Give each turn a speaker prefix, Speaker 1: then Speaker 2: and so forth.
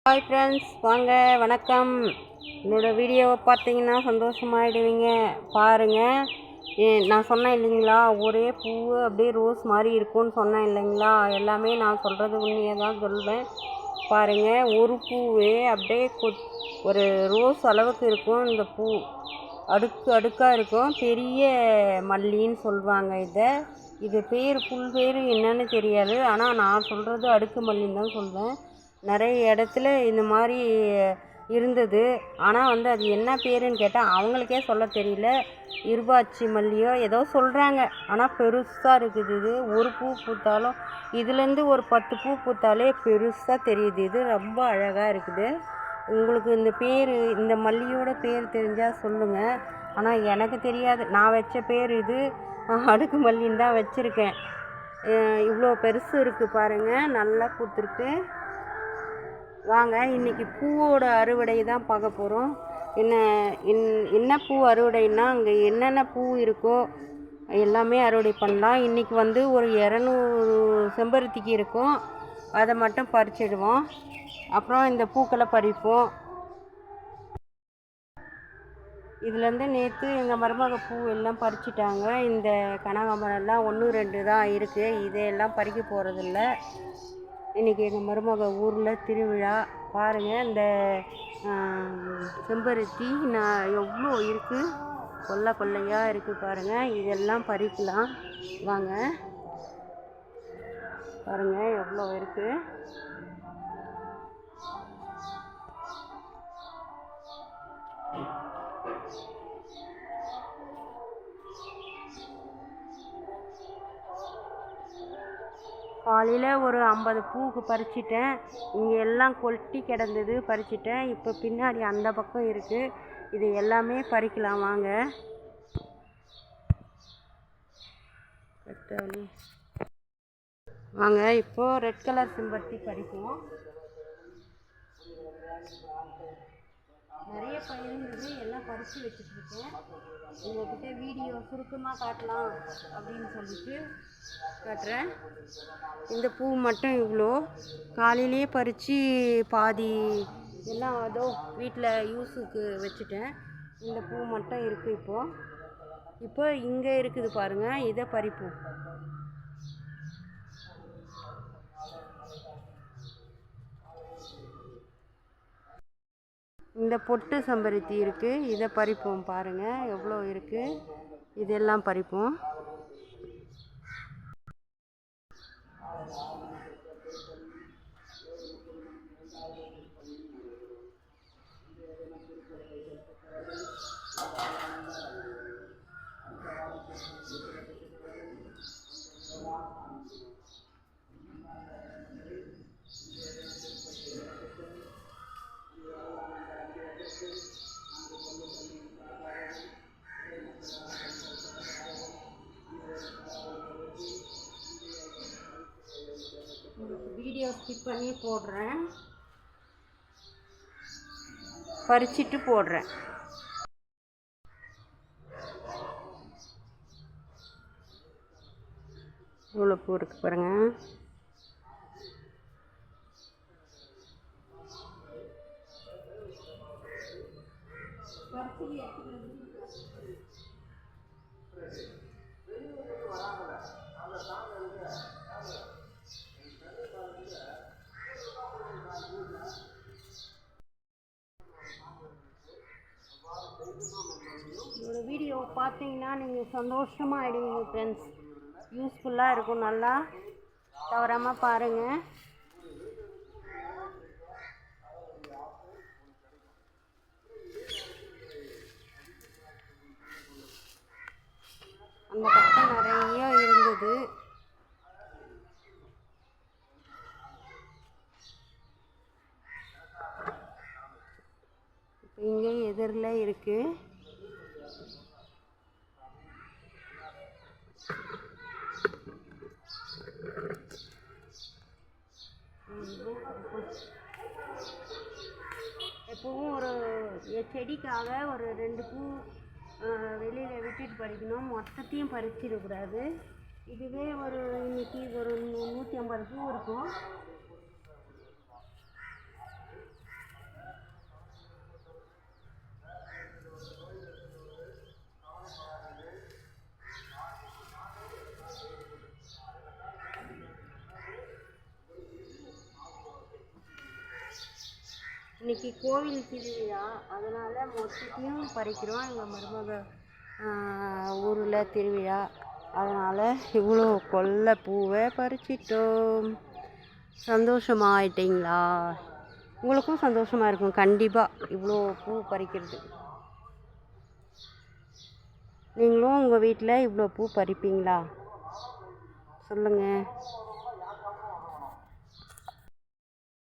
Speaker 1: Hi friends, வாங்க வணக்கம். என்னோடய வீடியோவை பார்த்தீங்கன்னா சந்தோஷமாகிடுவீங்க. பாருங்கள், நான் சொன்னேன் இல்லைங்களா, ஒரே பூ அப்படியே ரோஸ் மாதிரி இருக்கும்னு சொன்னேன் இல்லைங்களா. எல்லாமே நான் சொல்கிறது உண்மையாக தான் சொல்வேன். பாருங்கள், ஒரு பூவே அப்படியே ஒரு ரோஸ் அளவுக்கு இருக்கும். இந்த பூ அடுக்கு அடுக்காக இருக்கும். பெரிய மல்லின்னு சொல்லுவாங்க இது பேர் ஃபுல் பேர் என்னன்னு தெரியாது. ஆனால் நான் சொல்கிறது அடுக்கு மல்லின்னு தான் சொல்வேன். நிறைய இடத்துல இந்த மாதிரி இருந்தது. ஆனால் அது என்ன பேருன்னு கேட்டால் அவங்களுக்கே சொல்ல தெரியல. இருபாச்சி மல்லியோ ஏதோ சொல்கிறாங்க. ஆனால் பெருசாக இருக்குது. இது ஒரு பூ பூத்தாலும் இதுலேருந்து ஒரு 10 பூ பூத்தாலே பெருசாக தெரியுது. இது ரொம்ப அழகாக இருக்குது. உங்களுக்கு இந்த பேர், இந்த மல்லியோட பேர் தெரிஞ்சால் சொல்லுங்கள். ஆனால் எனக்கு தெரியாது. நான் வச்ச பேர் இது அடுக்கு மல்லின்னு தான் வச்சுருக்கேன். இவ்வளோ பெருசு இருக்குது பாருங்கள், நல்லா பூத்துருக்கு. வாங்க, இன்றைக்கி பூவோட அறுவடை தான் பார்க்க போகிறோம். என்ன பூ அறுவடைன்னா, அங்கே என்னென்ன பூ இருக்கோ எல்லாமே அறுவடை பண்ணலாம். இன்றைக்கி ஒரு 200 செம்பருத்திக்கு இருக்கும். அதை மட்டும் பறிச்சிடுவோம். அப்புறம் இந்த பூக்களை பறிப்போம். இதுலேருந்து நேற்று எங்கள் மருமக பூ எல்லாம் பறிச்சிட்டாங்க. இந்த கனகாம்பரம்லாம் 1 2 தான் இருக்குது. இதையெல்லாம் பறிக்க போகிறதில்ல. இன்றைக்கி எங்கள் மருமக ஊரில் திருவிழா. பாருங்கள், இந்த செம்பருத்தி எவ்வளோ இருக்குது, கொள்ளையாக இருக்குது பாருங்கள். இதெல்லாம் பறிக்கலாம் வாங்க. பாருங்கள் எவ்வளோ இருக்குது. காலையில் ஒரு 50 பூக்கு பறிச்சிட்டேன். இங்கே எல்லாம் கொட்டி கிடந்தது, பறிச்சிட்டேன். இப்போ பின்னாடி அந்த பக்கம் இருக்குது. இது எல்லாமே பறிக்கலாம் வாங்க. வாங்க, இப்போது ரெட் கலர் செம்பருத்தி பறிப்போம். நிறைய பயிருந்தது, எல்லாம் பறித்து வச்சுட்ருக்கேன். உங்கள்கிட்ட வீடியோ சுருக்கமாக காட்டலாம் அப்படின்னு சொல்லிட்டு காட்டுறேன். இந்த பூ மட்டும் இவ்வளோ காலையிலே பறித்து பாதி எல்லாம் அதோ வீட்டில் யூஸுக்கு வச்சுட்டேன். இந்த பூ மட்டும் இருக்குது. இப்போ இங்கே இருக்குது பாருங்கள், இதை பறிப்போம். இந்த பொட்டு செம்பருத்தி இருக்குது, இதை பறிப்போம். பாருங்கள் எவ்வளோ இருக்குது. இதெல்லாம் பறிப்போம். வீடியோ ஸ்கிப் பண்ணி போடுறேன், பறிச்சிட்டு போடுறேன். இவ்வளோ பூ இருக்குது பாருங்கள். என்னோடய வீடியோ பார்த்தீங்கன்னா நீங்கள் சந்தோஷமாக ஆகிடுவீங்க ஃப்ரெண்ட்ஸ். யூஸ்ஃபுல்லாக இருக்கும். நல்லா தவறாமல் பாருங்கள். அந்த பக்கம் நிறைய இருந்தது. இப்போ இங்கே எதிரில் இருக்குது. எப்பவும் ஒரு செடிக்காக ஒரு 2 பூ வெளியில் விட்டுட்டு பறிக்கணும். மொத்தத்தையும் பறிச்சிடக்கூடாது. இதுவே இன்றைக்கி ஒரு 150 பூ இருக்கும். இன்றைக்கி கோவில் திருவிழா, அதனால் மொத்தத்தையும் பறிக்கிறோம். எங்கள் மருமக ஊரில் திருவிழா, அதனால் இவ்வளோ கொல்லை பூவை பறிச்சிட்டோம். சந்தோஷமாயிட்டீங்களா? உங்களுக்கும் சந்தோஷமாக இருக்கும் கண்டிப்பாக இவ்வளோ பூ பறிக்கிறது. நீங்களும் உங்கள் வீட்டில் இவ்வளோ பூ பறிப்பீங்களா? சொல்லுங்கள்.